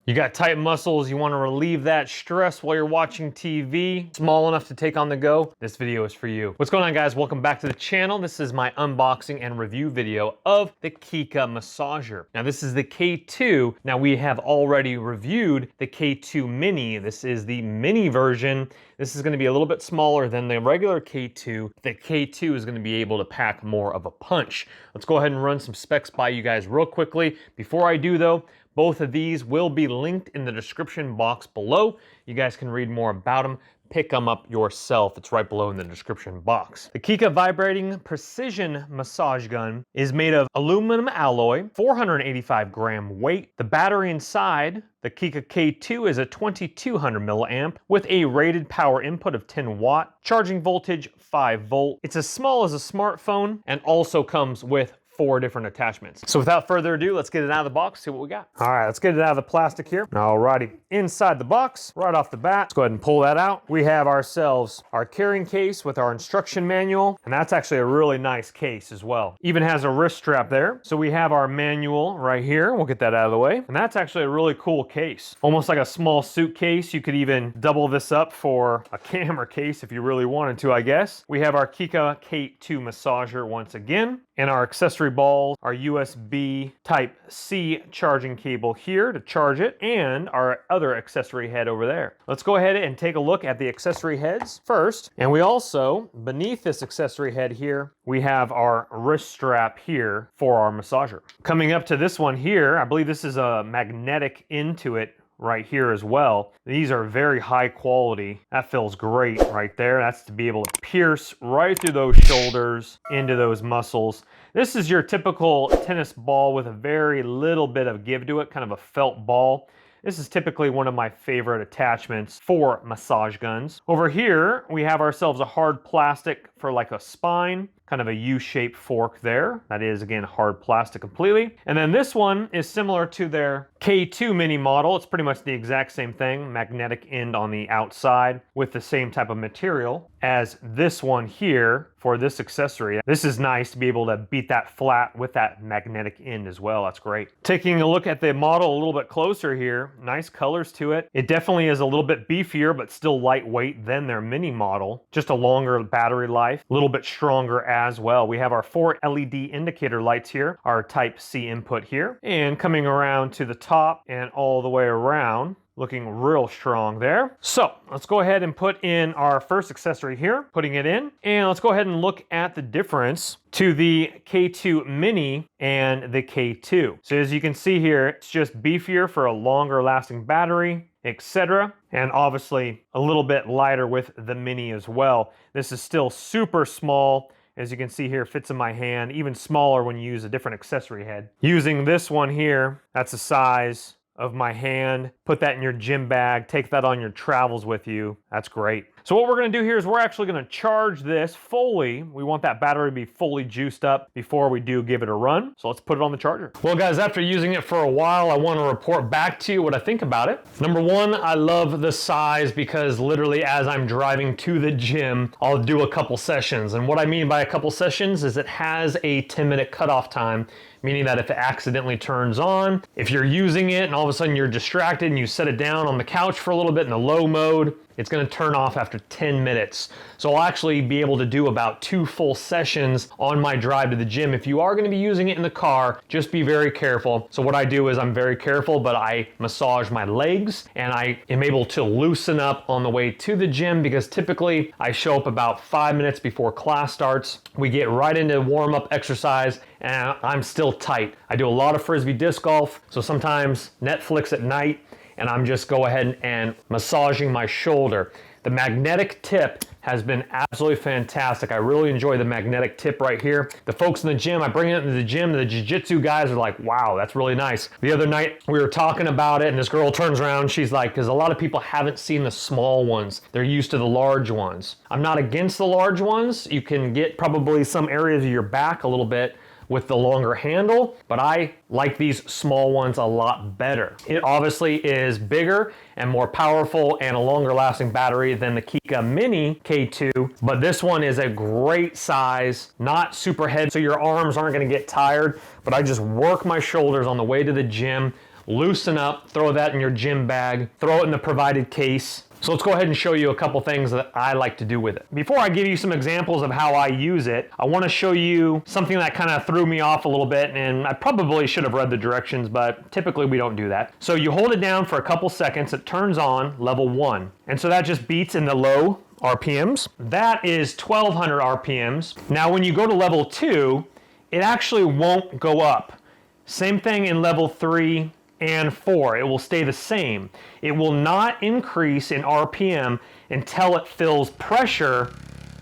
You got tight muscles, you want to relieve that stress while you're watching TV, small enough to take on the go, this video is for you. What's going on, guys? Welcome back to the channel. This is my unboxing and review video of the Kica massager. Now this is the K2. Now we have already reviewed the K2 Mini. This is the mini version. This is going to be a little bit smaller than the regular K2. The K2 is going to be able to pack more of a punch. Let's go ahead and run some specs by you guys real quickly. Before I do though, both of these will be linked in the description box below. You guys can read more about them. Pick them up yourself. It's right below in the description box. The Kica vibrating precision massage gun is made of aluminum alloy, 485 gram weight. The battery inside the Kica K2 is a 2200 milliamp with a rated power input of 10 watt, charging voltage 5 volt. It's as small as a smartphone and also comes with 4 different attachments. So without further ado, let's get it out of the box, see what we got. All right, let's get it out of the plastic here. Alrighty, inside the box, right off the bat, let's go ahead and pull that out. We have ourselves our carrying case with our instruction manual, and that's actually a really nice case as well. Even has a wrist strap there. So we have our manual right here. We'll get that out of the way. And that's actually a really cool case. Almost like a small suitcase. You could even double this up for a camera case if you really wanted to, I guess. We have our Kica K2 massager once again, and our accessory balls, our USB Type-C charging cable here to charge it, and our other accessory head over there. Let's go ahead and take a look at the accessory heads first. And we also, beneath this accessory head here, we have our wrist strap here for our massager. Coming up to this one here, I believe this is a magnetic into it right here as well. These are very high quality. That feels great right there. That's to be able to pierce right through those shoulders into those muscles. This is your typical tennis ball with a very little bit of give to it, kind of a felt ball. This is typically one of my favorite attachments for massage guns. Over here, we have ourselves a hard plastic for like a spine, kind of a U-shaped fork there. That is, again, hard plastic completely. And then this one is similar to their K2 mini model. It's pretty much the exact same thing, magnetic end on the outside with the same type of material as this one here for this accessory. This is nice to be able to beat that flat with that magnetic end as well. That's great. Taking a look at the model a little bit closer here, nice colors to it. It definitely is a little bit beefier, but still lightweight than their mini model. Just a longer battery life, a little bit stronger as well. We have our 4 LED indicator lights here, our Type-C input here, and coming around to the top and all the way around, looking real strong there. So let's go ahead and put in our first accessory here, putting it in, and let's go ahead and look at the difference to the K2 Mini and the K2. So as you can see here, it's just beefier for a longer lasting battery, etc. And obviously a little bit lighter with the Mini as well. This is still super small. As you can see here, fits in my hand, even smaller when you use a different accessory head. Using this one here, that's the size of my hand. Put that in your gym bag, take that on your travels with you. That's great. So what we're gonna do here is we're actually gonna charge this fully. We want that battery to be fully juiced up before we do give it a run. So let's put it on the charger. Well guys, after using it for a while, I wanna report back to you what I think about it. Number one, I love the size because literally as I'm driving to the gym, I'll do a couple sessions. And what I mean by a couple sessions is it has a 10-minute cutoff time, meaning that if it accidentally turns on, if you're using it and all of a sudden you're distracted and you set it down on the couch for a little bit in the low mode, it's gonna turn off after 10 minutes. So I'll actually be able to do about 2 full sessions on my drive to the gym. If you are gonna be using it in the car, just be very careful. So what I do is I'm very careful, but I massage my legs and I am able to loosen up on the way to the gym because typically I show up about 5 minutes before class starts. We get right into warm-up exercise and I'm still tight. I do a lot of Frisbee disc golf, so sometimes Netflix at night, and I'm just go ahead and massaging my shoulder. The magnetic tip has been absolutely fantastic. I really enjoy the magnetic tip right here. The folks in the gym, I bring it into the gym, the jiu-jitsu guys are like, wow, that's really nice. The other night we were talking about it and this girl turns around, she's like, because a lot of people haven't seen the small ones. They're used to the large ones. I'm not against the large ones. You can get probably some areas of your back a little bit with the longer handle, but I like these small ones a lot better. It obviously is bigger and more powerful and a longer lasting battery than the Kica Mini K2, but this one is a great size, not super heavy, so your arms aren't gonna get tired, but I just work my shoulders on the way to the gym loosen up, throw that in your gym bag, throw it in the provided case. So let's go ahead and show you a couple things that I like to do with it. Before I give you some examples of how I use it, I want to show you something that kind of threw me off a little bit, and I probably should have read the directions, but typically we don't do that. So you hold it down for a couple seconds, it turns on level 1. And so that just beats in the low RPMs. That is 1200 RPMs. Now when you go to level 2, it actually won't go up. Same thing in level 3 and 4, it will stay the same. It will not increase in RPM until it feels pressure,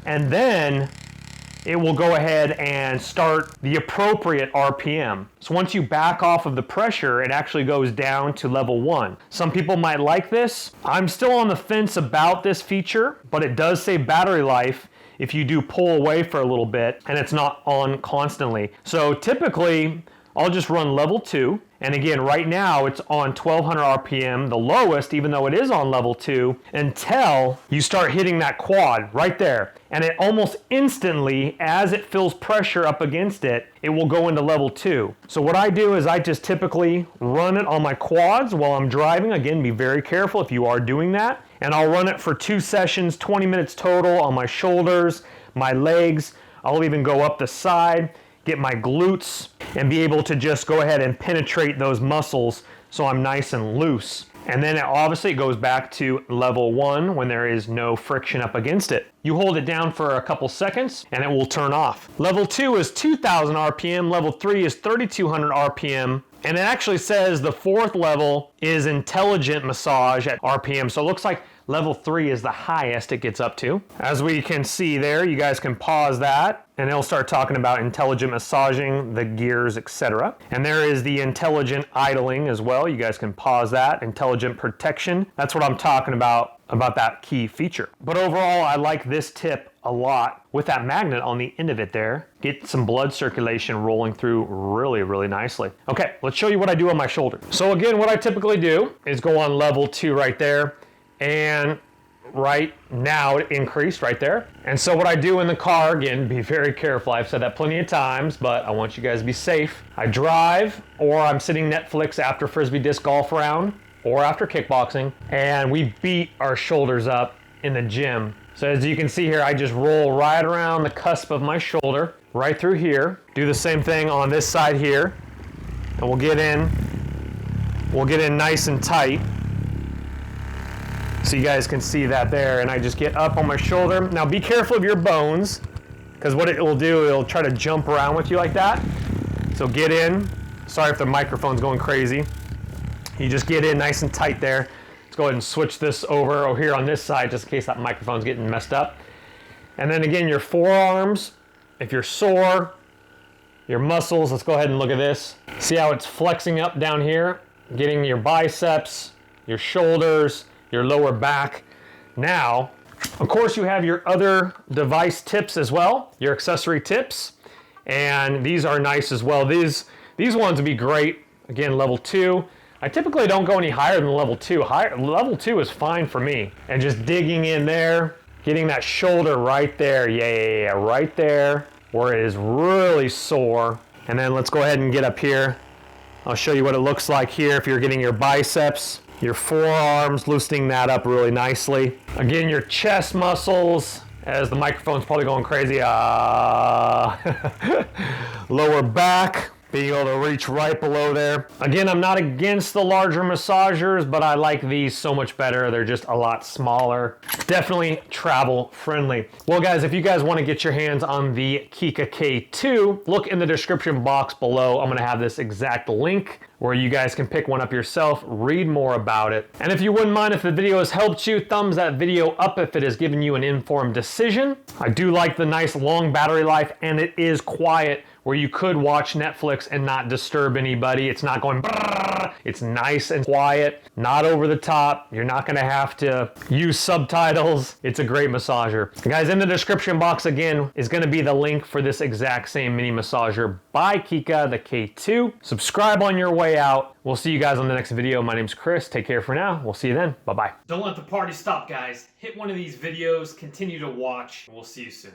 and then it will go ahead and start the appropriate RPM. So once you back off of the pressure, it actually goes down to level 1. Some people might like this. I'm still on the fence about this feature, but it does save battery life if you do pull away for a little bit and it's not on constantly. So typically, I'll just run level 2. And again, right now it's on 1200 RPM, the lowest, even though it is on level 2, until you start hitting that quad right there. And it almost instantly, as it feels pressure up against it, it will go into level 2. So what I do is I just typically run it on my quads while I'm driving. Again, be very careful if you are doing that. And I'll run it for 2 sessions, 20 minutes total on my shoulders, my legs. I'll even go up the side, get my glutes, and be able to just go ahead and penetrate those muscles so I'm nice and loose. And then obviously it goes back to level 1 when there is no friction up against it. You hold it down for a couple seconds and it will turn off. Level 2 is 2000 RPM, level 3 is 3200 RPM, and it actually says the 4th level is intelligent massage at RPM, so it looks like level 3 is the highest it gets up to. As we can see there, you guys can pause that and it'll start talking about intelligent massaging, the gears, etc. And there is the intelligent idling as well. You guys can pause that. Intelligent protection. That's what I'm talking about that key feature. But overall, I like this tip a lot with that magnet on the end of it there. Get some blood circulation rolling through really, really nicely. Okay, let's show you what I do on my shoulder. So again, what I typically do is go on level 2 right there. And right now it increased right there. And so what I do in the car, again, be very careful. I've said that plenty of times, but I want you guys to be safe. I drive, or I'm sitting Netflix after Frisbee disc golf round, or after kickboxing, and we beat our shoulders up in the gym. So as you can see here, I just roll right around the cusp of my shoulder, right through here. Do the same thing on this side here, and we'll get in nice and tight. So you guys can see that there, and I just get up on my shoulder. Now be careful of your bones, because what it will do, it'll try to jump around with you like that. So get in. Sorry if the microphone's going crazy. You just get in nice and tight there. Let's go ahead and switch this over here on this side, just in case that microphone's getting messed up. And then again, your forearms, if you're sore, your muscles, let's go ahead and look at this. See how it's flexing up down here, getting your biceps, your shoulders, your lower back. Now, of course, you have your other device tips as well, your accessory tips, and these are nice as well. These ones would be great. Again, level 2. I typically don't go any higher than level 2. Level 2 is fine for me. And just digging in there, getting that shoulder right there, yeah, right there, where it is really sore. And then let's go ahead and get up here. I'll show you what it looks like here if you're getting your biceps, your forearms, loosening that up really nicely. Again, your chest muscles, as the microphone's probably going crazy. Lower back, being able to reach right below there. Again, I'm not against the larger massagers, but I like these so much better. They're just a lot smaller. Definitely travel friendly. Well guys, if you guys want to get your hands on the Kica K2, look in the description box below. I'm going to have this exact link where you guys can pick one up yourself, read more about it. And if you wouldn't mind, if the video has helped you, thumbs that video up if it has given you an informed decision. I do like the nice long battery life, and it is quiet, where you could watch Netflix and not disturb anybody. It's not going brrr. It's nice and quiet, not over the top. You're not gonna have to use subtitles. It's a great massager. And guys, in the description box again is gonna be the link for this exact same mini massager by Kica, the K2. Subscribe on your way out. We'll see you guys on the next video. My name's Chris. Take care for now. We'll see you then. Bye-bye. Don't let the party stop, guys. Hit one of these videos, continue to watch, and we'll see you soon.